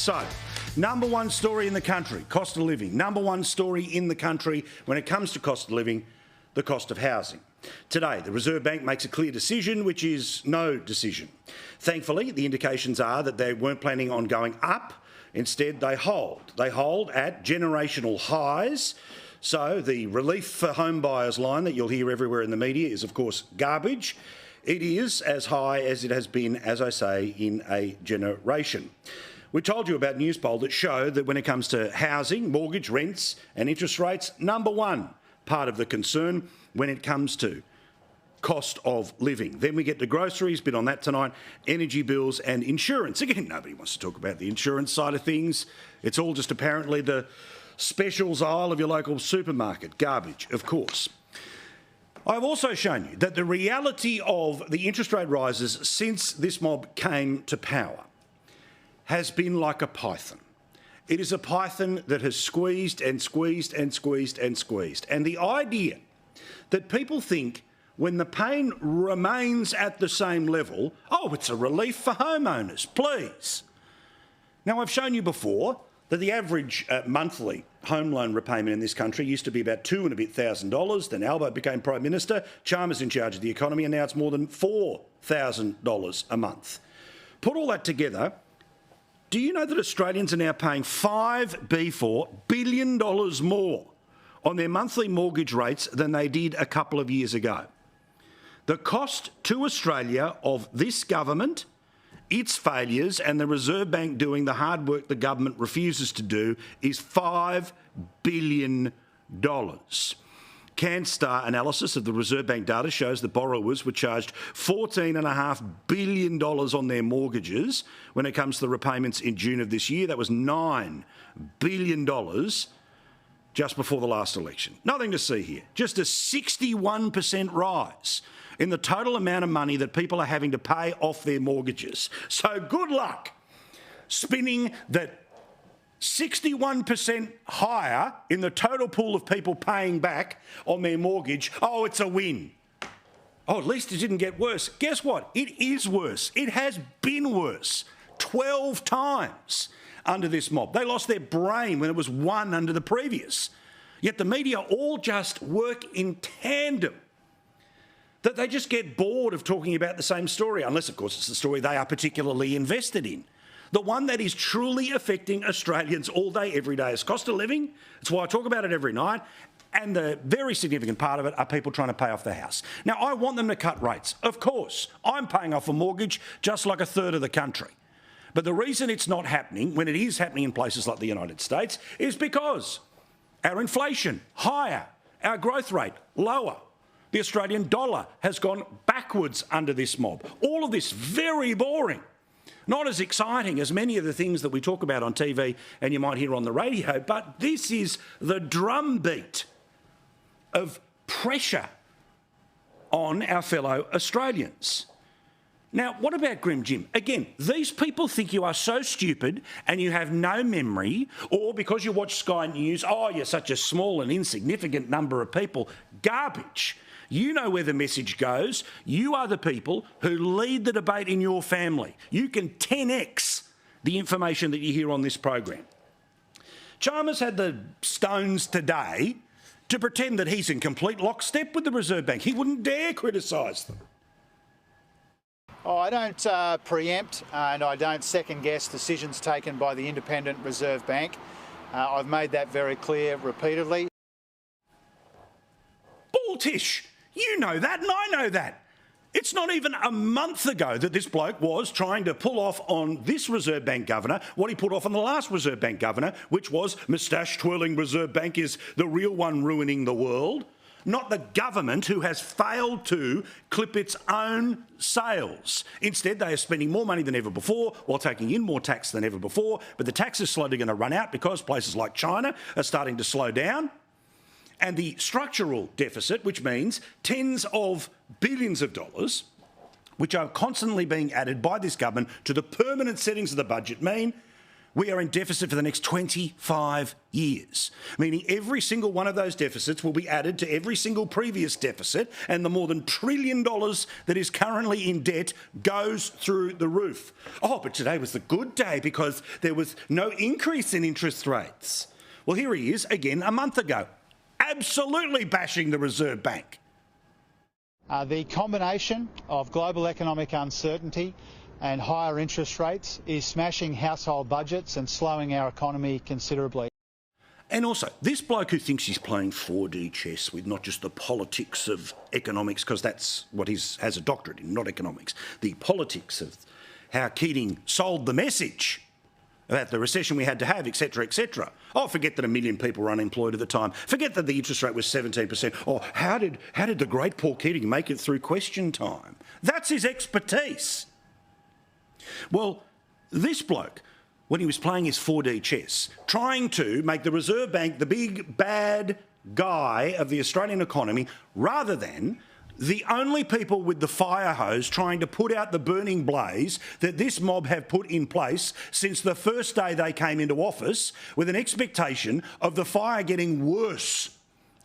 So, number one story in the country, cost of living. Number one story in the country when it comes to cost of living, the cost of housing. Today, the Reserve Bank makes a clear decision, which is no decision. Thankfully, the indications are that they weren't planning on going up. Instead, they hold. They hold at generational highs. So the relief for home buyers line that you'll hear everywhere in the media is, of course, garbage. It is as high as it has been, as I say, in a generation. We told you about Newspoll that showed that when it comes to housing, mortgage, rents and interest rates, number one part of the concern when it comes to cost of living. Then we get to groceries, bit on that tonight, energy bills and insurance. Again, nobody wants to talk about the insurance side of things. It's all just apparently the specials aisle of your local supermarket. Garbage, of course. I've also shown you that the reality of the interest rate rises since this mob came to power has been like a python. It is a python that has squeezed and squeezed and squeezed and squeezed. And the idea that people think when the pain remains at the same level, oh, it's a relief for homeowners, please. Now, I've shown you before that the average monthly home loan repayment in this country used to be about $2,000 and a bit. Then Albo became Prime Minister, Chalmers in charge of the economy, and now it's more than $4,000 a month. Put all that together, do you know that Australians are now paying $5 billion more on their monthly mortgage rates than they did a couple of years ago? The cost to Australia of this government, its failures and the Reserve Bank doing the hard work the government refuses to do is $5 billion. CanStar analysis of the Reserve Bank data shows that borrowers were charged $14.5 billion on their mortgages when it comes to the repayments in June of this year. That was $9 billion just before the last election. Nothing to see here. Just a 61% rise in the total amount of money that people are having to pay off their mortgages. So good luck spinning that 61% higher in the total pool of people paying back on their mortgage. Oh, it's a win. Oh, at least it didn't get worse. Guess what? It is worse. It has been worse 12 times under this mob. They lost their brain when it was 1 under the previous. Yet the media all just work in tandem. That they just get bored of talking about the same story, unless, of course, it's the story they are particularly invested in. The one that is truly affecting Australians all day, every day is cost of living. That's why I talk about it every night. And the very significant part of it are people trying to pay off their house. Now, I want them to cut rates. Of course, I'm paying off a mortgage just like a third of the country. But the reason it's not happening, when it is happening in places like the United States, is because our inflation higher, our growth rate lower. The Australian dollar has gone backwards under this mob. All of this very boring. Not as exciting as many of the things that we talk about on TV and you might hear on the radio, but this is the drumbeat of pressure on our fellow Australians. Now, what about Grim Jim? Again, these people think you are so stupid and you have no memory, or because you watch Sky News, oh, you're such a small and insignificant number of people. Garbage. You know where the message goes. You are the people who lead the debate in your family. You can 10x the information that you hear on this program. Chalmers had the stones today to pretend that he's in complete lockstep with the Reserve Bank. He wouldn't dare criticise them. Oh, I don't preempt and I don't second-guess decisions taken by the Independent Reserve Bank. I've made that very clear repeatedly. Bulltish! You know that and I know that. It's not even a month ago that this bloke was trying to pull off on this Reserve Bank governor what he put off on the last Reserve Bank governor, which was moustache-twirling Reserve Bank is the real one ruining the world, not the government who has failed to clip its own sales. Instead, they are spending more money than ever before while taking in more tax than ever before, but the tax is slowly going to run out because places like China are starting to slow down. And the structural deficit, which means tens of billions of dollars, which are constantly being added by this government to the permanent settings of the budget, mean we are in deficit for the next 25 years, meaning every single one of those deficits will be added to every single previous deficit, and the more than $1 trillion that is currently in debt goes through the roof. Oh, but today was the good day because there was no increase in interest rates. Well, here he is again a month ago, absolutely bashing the Reserve Bank. The combination of global economic uncertainty and higher interest rates is smashing household budgets and slowing our economy considerably. And also, this bloke who thinks he's playing 4D chess with not just the politics of economics, because that's what he has a doctorate in, not economics, the politics of how Keating sold the message about the recession we had to have, etc., etc. Oh, forget that 1 million people were unemployed at the time. Forget that the interest rate was 17%. Or how did the great Paul Keating make it through question time? That's his expertise. Well, this bloke, when he was playing his 4D chess, trying to make the Reserve Bank the big bad guy of the Australian economy, rather than the only people with the fire hose trying to put out the burning blaze that this mob have put in place since the first day they came into office, with an expectation of the fire getting worse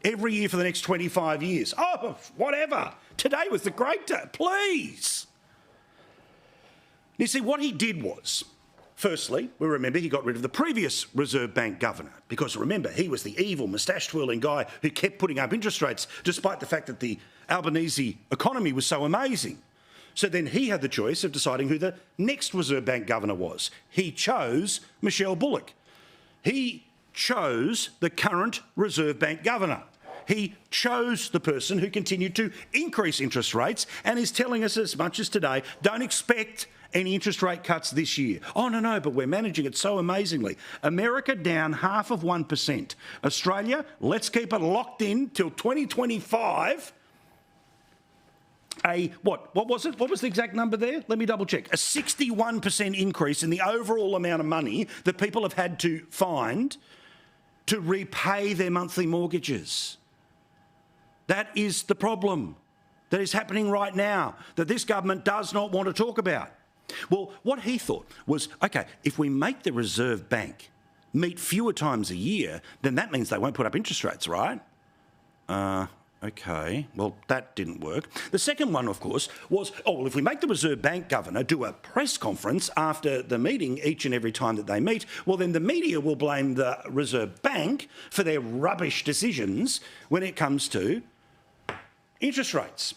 every year for the next 25 years. Oh, whatever. Today was the great day. Please. You see, what he did was, firstly, we remember he got rid of the previous Reserve Bank governor, because remember, he was the evil, moustache-twirling guy who kept putting up interest rates despite the fact that the Albanese economy was so amazing. So then he had the choice of deciding who the next Reserve Bank governor was. He chose Michelle Bullock. He chose the current Reserve Bank governor. He chose the person who continued to increase interest rates and is telling us as much as today, don't expect any interest rate cuts this year. Oh, no, but we're managing it so amazingly. America down 0.5%. Australia, let's keep it locked in till 2025. What was it? What was the exact number there? Let me double check. A 61% increase in the overall amount of money that people have had to find to repay their monthly mortgages. That is the problem that is happening right now, that this government does not want to talk about. Well, what he thought was, OK, if we make the Reserve Bank meet fewer times a year, then that means they won't put up interest rates, right? OK, well, that didn't work. The second one, of course, was, oh, well, if we make the Reserve Bank governor do a press conference after the meeting each and every time that they meet, well, then the media will blame the Reserve Bank for their rubbish decisions when it comes to interest rates.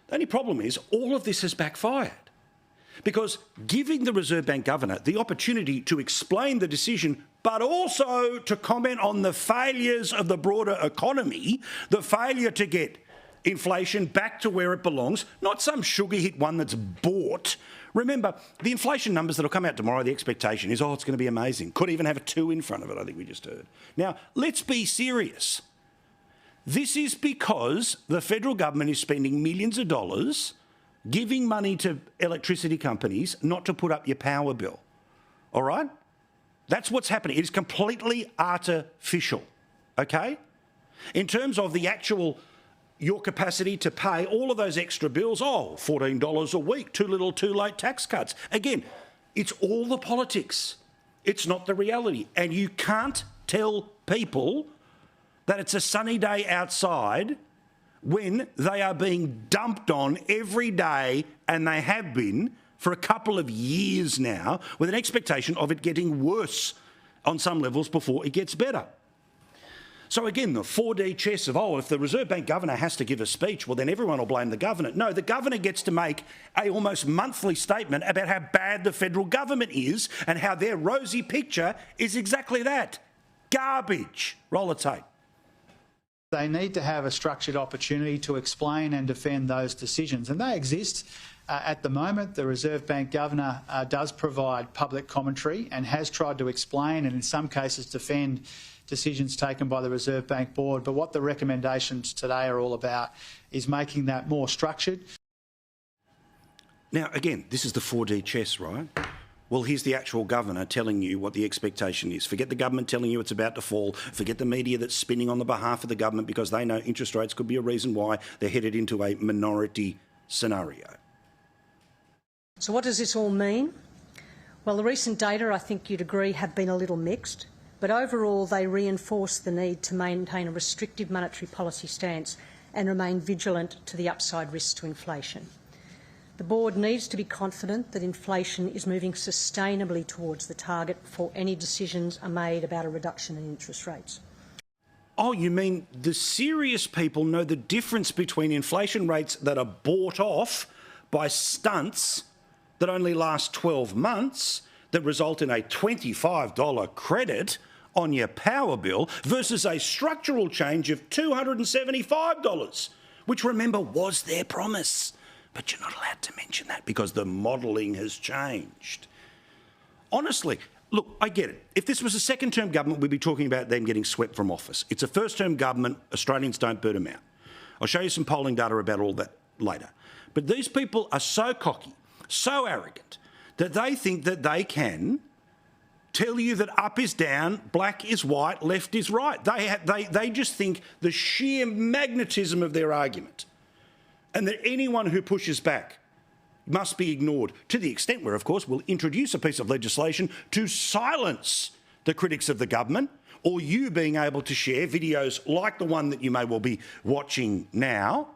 The only problem is all of this has backfired, because giving the Reserve Bank governor the opportunity to explain the decision, but also to comment on the failures of the broader economy, the failure to get inflation back to where it belongs, not some sugar hit one that's bought. Remember, the inflation numbers that will come out tomorrow, the expectation is, oh, it's going to be amazing. Could even have a 2 in front of it, I think we just heard. Now, let's be serious. This is because the federal government is spending millions of dollars giving money to electricity companies not to put up your power bill. All right? That's what's happening. It is completely artificial, OK? In terms of the actual, your capacity to pay all of those extra bills, oh, $14 a week, too little, too late tax cuts. Again, it's all the politics. It's not the reality. And you can't tell people that it's a sunny day outside when they are being dumped on every day, and they have been for a couple of years now, with an expectation of it getting worse on some levels before it gets better. So again, the 4D chess of, oh, if the Reserve Bank governor has to give a speech, well, then everyone will blame the governor. No, the governor gets to make a almost monthly statement about how bad the federal government is and how their rosy picture is exactly that. Garbage. Roll the tape. They need to have a structured opportunity to explain and defend those decisions, and they exist. At the moment, the Reserve Bank governor does provide public commentary and has tried to explain and in some cases defend decisions taken by the Reserve Bank board. But what the recommendations today are all about is making that more structured. Now, again, this is the 4D chess, right? Well, here's the actual governor telling you what the expectation is. Forget the government telling you it's about to fall. Forget the media that's spinning on the behalf of the government because they know interest rates could be a reason why they're headed into a minority scenario. So what does this all mean? Well, the recent data, I think you'd agree, have been a little mixed, but overall they reinforce the need to maintain a restrictive monetary policy stance and remain vigilant to the upside risks to inflation. The board needs to be confident that inflation is moving sustainably towards the target before any decisions are made about a reduction in interest rates. Oh, you mean the serious people know the difference between inflation rates that are bought off by stunts that only last 12 months that result in a $25 credit on your power bill versus a structural change of $275, which, remember, was their promise. But you're not allowed to mention that because the modelling has changed. Honestly, look, I get it. If this was a second-term government, we'd be talking about them getting swept from office. It's a first-term government. Australians don't burn them out. I'll show you some polling data about all that later. But these people are so cocky, so arrogant, that they think that they can tell you that up is down, black is white, left is right. They just think the sheer magnetism of their argument and that anyone who pushes back must be ignored, to the extent where, of course, we'll introduce a piece of legislation to silence the critics of the government, or you being able to share videos like the one that you may well be watching now,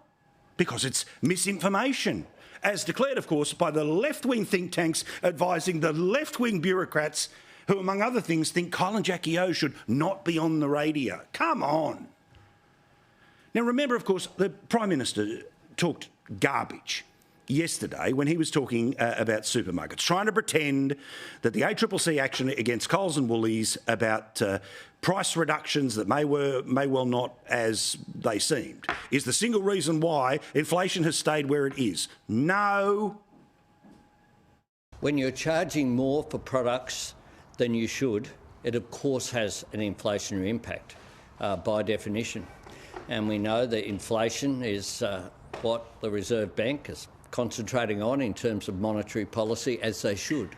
because it's misinformation, as declared, of course, by the left-wing think tanks advising the left-wing bureaucrats who, among other things, think Kyle and Jackie O should not be on the radio. Come on. Now, remember, of course, the Prime Minister talked garbage yesterday when he was talking about supermarkets, trying to pretend that the ACCC action against Coles and Woolies about price reductions that may well not as they seemed is the single reason why inflation has stayed where it is. No. When you're charging more for products than you should, it of course has an inflationary impact by definition. And we know that inflation is what the Reserve Bank is concentrating on in terms of monetary policy, as they should.